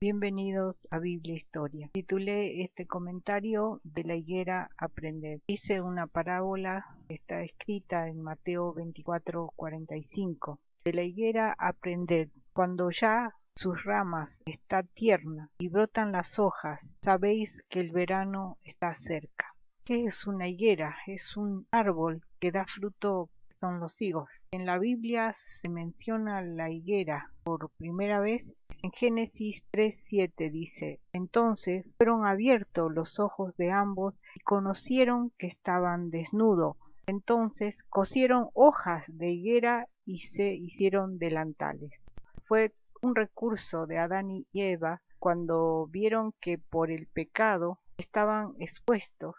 Bienvenidos a Biblia Historia. Titulé este comentario de la higuera Aprended. Hice una parábola que está escrita en Mateo 24:45. De la higuera Aprended. Cuando ya sus ramas está tierna y brotan las hojas, sabéis que el verano está cerca. ¿Qué es una higuera? Es un árbol que da fruto, son los higos. En la Biblia se menciona la higuera por primera vez en Génesis 3:7. Dice: entonces fueron abiertos los ojos de ambos y conocieron que estaban desnudos. Entonces cosieron hojas de higuera y se hicieron delantales. Fue un recurso de Adán y Eva cuando vieron que por el pecado estaban expuestos.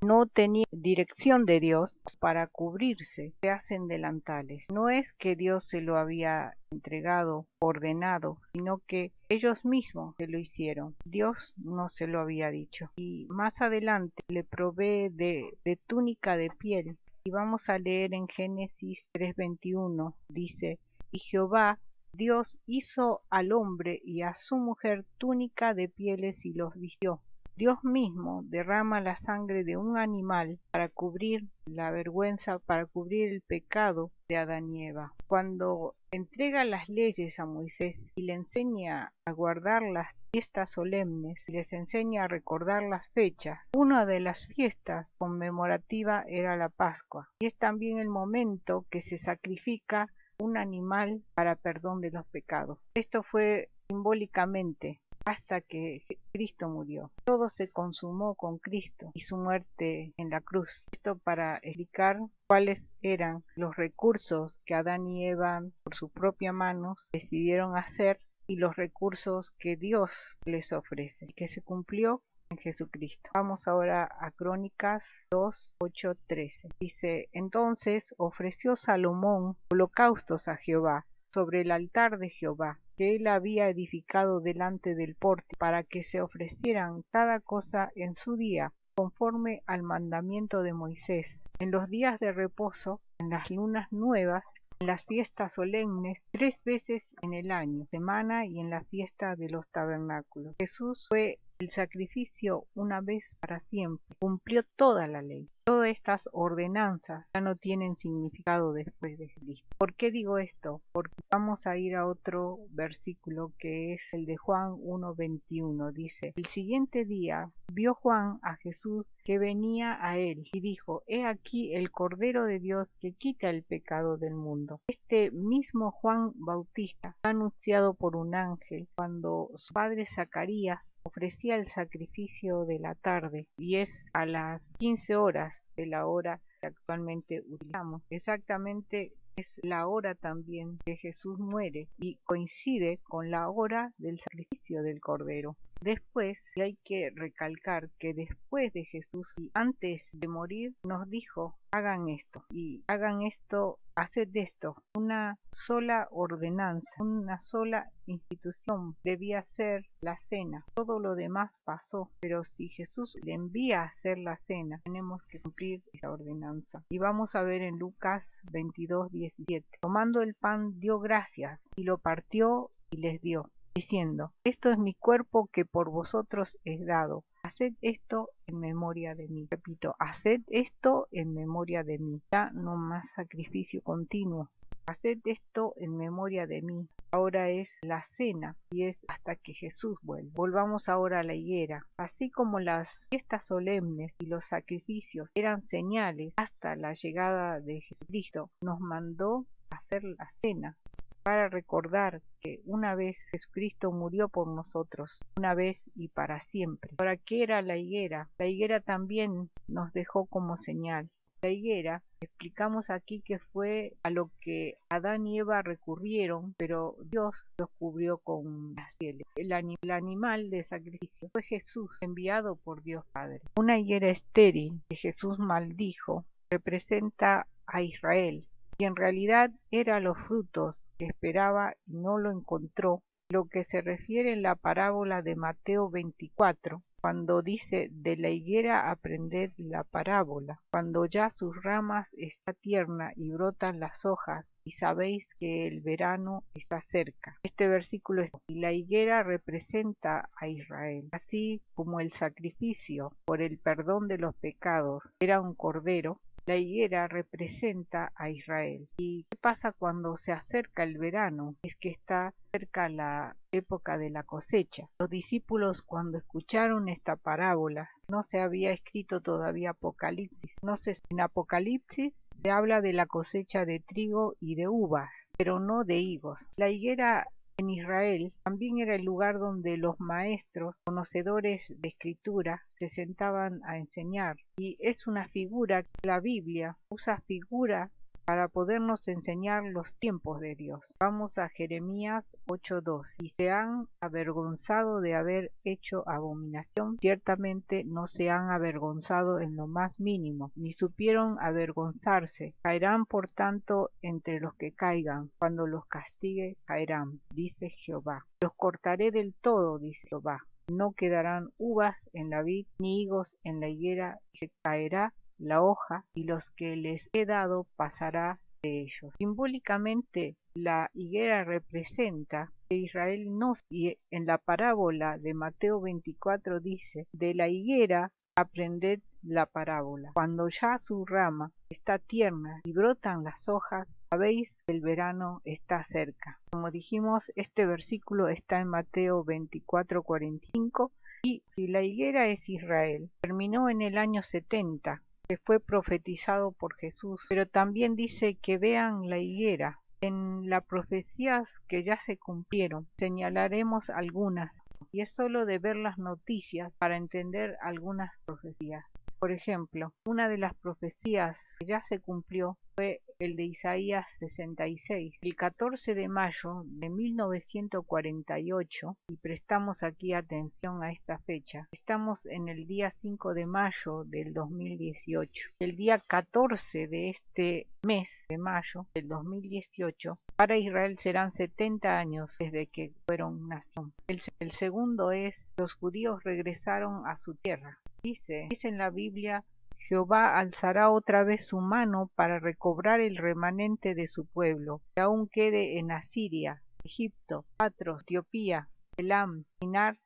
No tenían dirección de Dios para cubrirse, se hacen delantales. No es que Dios se lo había entregado, ordenado, sino que ellos mismos se lo hicieron. Dios no se lo había dicho. Y más adelante le provee de túnica de piel. Y vamos a leer en Génesis 3:21. Dice: y Jehová Dios hizo al hombre y a su mujer túnica de pieles y los vistió. Dios mismo derrama la sangre de un animal para cubrir la vergüenza, para cubrir el pecado de Adán y Eva. Cuando entrega las leyes a Moisés y le enseña a guardar las fiestas solemnes y les enseña a recordar las fechas, una de las fiestas conmemorativas era la Pascua. Y es también el momento que se sacrifica un animal para perdón de los pecados. Esto fue simbólicamente hasta que Cristo murió. Todo se consumó con Cristo y su muerte en la cruz. Esto para explicar cuáles eran los recursos que Adán y Eva por su propia mano decidieron hacer y los recursos que Dios les ofrece, que se cumplió en Jesucristo. Vamos ahora a Crónicas 2:8-13. Dice: entonces ofreció Salomón holocaustos a Jehová sobre el altar de Jehová, que él había edificado delante del pórtico, para que se ofrecieran cada cosa en su día, conforme al mandamiento de Moisés, en los días de reposo, en las lunas nuevas, en las fiestas solemnes, 3 veces en el año, semana y en la fiesta de los tabernáculos. Jesús fue el sacrificio una vez para siempre, cumplió toda la ley. Todas estas ordenanzas ya no tienen significado después de Cristo. ¿Por qué digo esto? Porque vamos a ir a otro versículo que es el de Juan 1:21. Dice: el siguiente día vio Juan a Jesús que venía a él y dijo: he aquí el Cordero de Dios que quita el pecado del mundo. Este mismo Juan Bautista fue anunciado por un ángel cuando su padre Zacarías ofrecía el sacrificio de la tarde, y es a las 15 horas de la hora que actualmente utilizamos. Exactamente es la hora también que Jesús muere y coincide con la hora del sacrificio del Cordero. Después, y hay que recalcar que después de Jesús y antes de morir nos dijo: hagan esto y hagan esto, haced esto. Una sola ordenanza, una sola institución debía ser la cena. Todo lo demás pasó, pero si Jesús le envía a hacer la cena, tenemos que cumplir esa ordenanza. Y vamos a ver en Lucas 22:17. Tomando el pan, dio gracias y lo partió y les dio, diciendo: esto es mi cuerpo que por vosotros es dado. Haced esto en memoria de mí. Repito, haced esto en memoria de mí. Ya no más sacrificio continuo. Haced esto en memoria de mí. Ahora es la cena y es hasta que Jesús vuelva. Volvamos ahora a la higuera. Así como las fiestas solemnes y los sacrificios eran señales hasta la llegada de Jesucristo, nos mandó a hacer la cena para recordar que una vez Jesucristo murió por nosotros, una vez y para siempre. ¿Para qué era la higuera? La higuera también nos dejó como señal. La higuera, explicamos aquí que fue a lo que Adán y Eva recurrieron, pero Dios los cubrió con las pieles. El animal de sacrificio fue Jesús, enviado por Dios Padre. Una higuera estéril que Jesús maldijo representa a Israel, y en realidad era los frutos que esperaba y no lo encontró lo que se refiere en la parábola de Mateo 24, cuando dice: de la higuera aprended la parábola, cuando ya sus ramas está tierna y brotan las hojas, y sabéis que el verano está cerca. Este versículo es: y la higuera representa a Israel, así como el sacrificio por el perdón de los pecados era un cordero. La higuera representa a Israel. ¿Y qué pasa cuando se acerca el verano? Es que está cerca la época de la cosecha. Los discípulos, cuando escucharon esta parábola, no se había escrito todavía Apocalipsis. No sé, en Apocalipsis se habla de la cosecha de trigo y de uvas, pero no de higos. La higuera en Israel también era el lugar donde los maestros, conocedores de escritura, se sentaban a enseñar. Y es una figura que la Biblia usa figura para podernos enseñar los tiempos de Dios. Vamos a Jeremías 8:2. Y se han avergonzado de haber hecho abominación, ciertamente no se han avergonzado en lo más mínimo, ni supieron avergonzarse. Caerán por tanto entre los que caigan, cuando los castigue caerán, dice Jehová. Los cortaré del todo, dice Jehová. No quedarán uvas en la vid, ni higos en la higuera, y se caerá la hoja, y los que les he dado pasará de ellos. Simbólicamente, la higuera representa que Israel no, y en la parábola de Mateo 24 dice: de la higuera aprended la parábola. Cuando ya su rama está tierna y brotan las hojas, sabéis que el verano está cerca. Como dijimos, este versículo está en Mateo 24:45, y si la higuera es Israel, terminó en el año 70, que fue profetizado por Jesús, pero también dice que vean la higuera. En las profecías que ya se cumplieron, señalaremos algunas, y es solo de ver las noticias para entender algunas profecías. Por ejemplo, una de las profecías que ya se cumplió fue el de Isaías 66, el 14 de mayo de 1948, y prestamos aquí atención a esta fecha. Estamos en el día 5 de mayo del 2018. El día 14 de este mes de mayo del 2018, para Israel serán 70 años desde que fueron nación. El segundo es: los judíos regresaron a su tierra. Dice en la Biblia: Jehová alzará otra vez su mano para recobrar el remanente de su pueblo, que aún quede en Asiria, Egipto, Patros, Etiopía, Elam, Sinar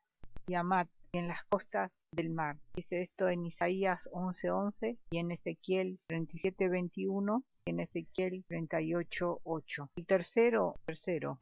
y Amat, y en las costas del mar. Dice esto en Isaías 11:11 y en Ezequiel 37:21 y en Ezequiel 38:8. El tercero,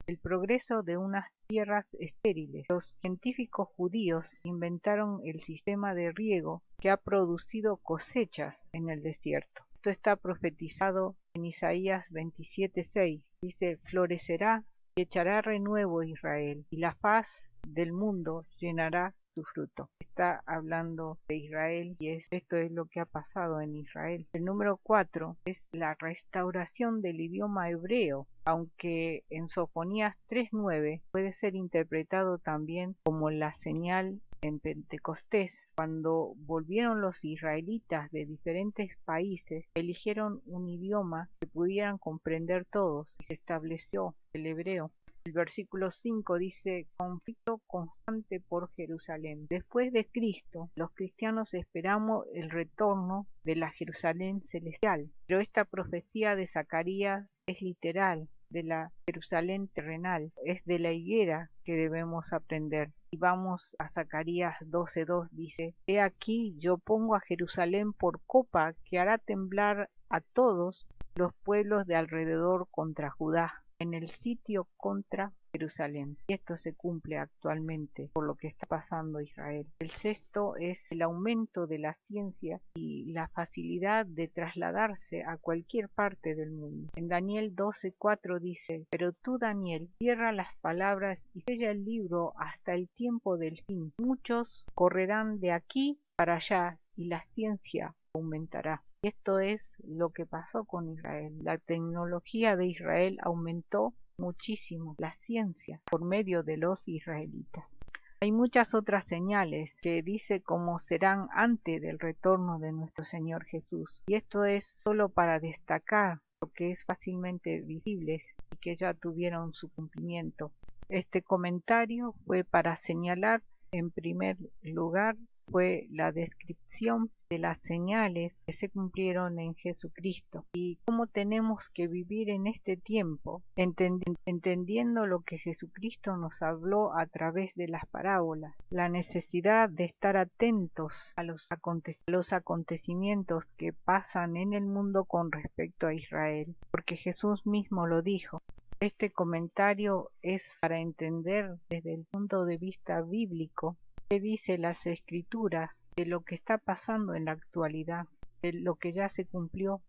el progreso de unas tierras estériles. Los científicos judíos inventaron el sistema de riego que ha producido cosechas en el desierto. Esto está profetizado en Isaías 27:6. Dice: florecerá y echará renuevo Israel, y la faz del mundo llenará su fruto. Está hablando de Israel, y esto es lo que ha pasado en Israel. El número 4 es la restauración del idioma hebreo, aunque en Sofonías 3:9 puede ser interpretado también como la señal en Pentecostés. Cuando volvieron los israelitas de diferentes países, eligieron un idioma que pudieran comprender todos, y se estableció el hebreo. El versículo 5 dice: conflicto constante por Jerusalén. Después de Cristo, los cristianos esperamos el retorno de la Jerusalén celestial, pero esta profecía de Zacarías es literal, de la Jerusalén terrenal, es de la higuera que debemos aprender. Y vamos a Zacarías 12:2, dice: he aquí yo pongo a Jerusalén por copa que hará temblar a todos los pueblos de alrededor contra Judá, en el sitio contra Jerusalén. Y esto se cumple actualmente por lo que está pasando Israel. El sexto es el aumento de la ciencia y la facilidad de trasladarse a cualquier parte del mundo. En Daniel 12:4 dice: pero tú, Daniel, cierra las palabras y sella el libro hasta el tiempo del fin. Muchos correrán de aquí para allá y la ciencia aumentará. Y esto es lo que pasó con Israel. La tecnología de Israel aumentó muchísimo, la ciencia, por medio de los israelitas. Hay muchas otras señales que dice cómo serán antes del retorno de nuestro Señor Jesús. Y esto es solo para destacar lo que es fácilmente visibles y que ya tuvieron su cumplimiento. Este comentario fue para señalar, en primer lugar, fue la descripción de las señales que se cumplieron en Jesucristo y cómo tenemos que vivir en este tiempo, entendiendo lo que Jesucristo nos habló a través de las parábolas, la necesidad de estar atentos a los acontecimientos que pasan en el mundo con respecto a Israel, porque Jesús mismo lo dijo. Este comentario es para entender desde el punto de vista bíblico qué dice las Escrituras de lo que está pasando en la actualidad, de lo que ya se cumplió,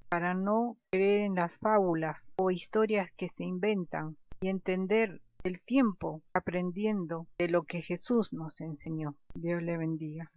para no creer en las fábulas o historias que se inventan y entender el tiempo aprendiendo de lo que Jesús nos enseñó. Dios le bendiga.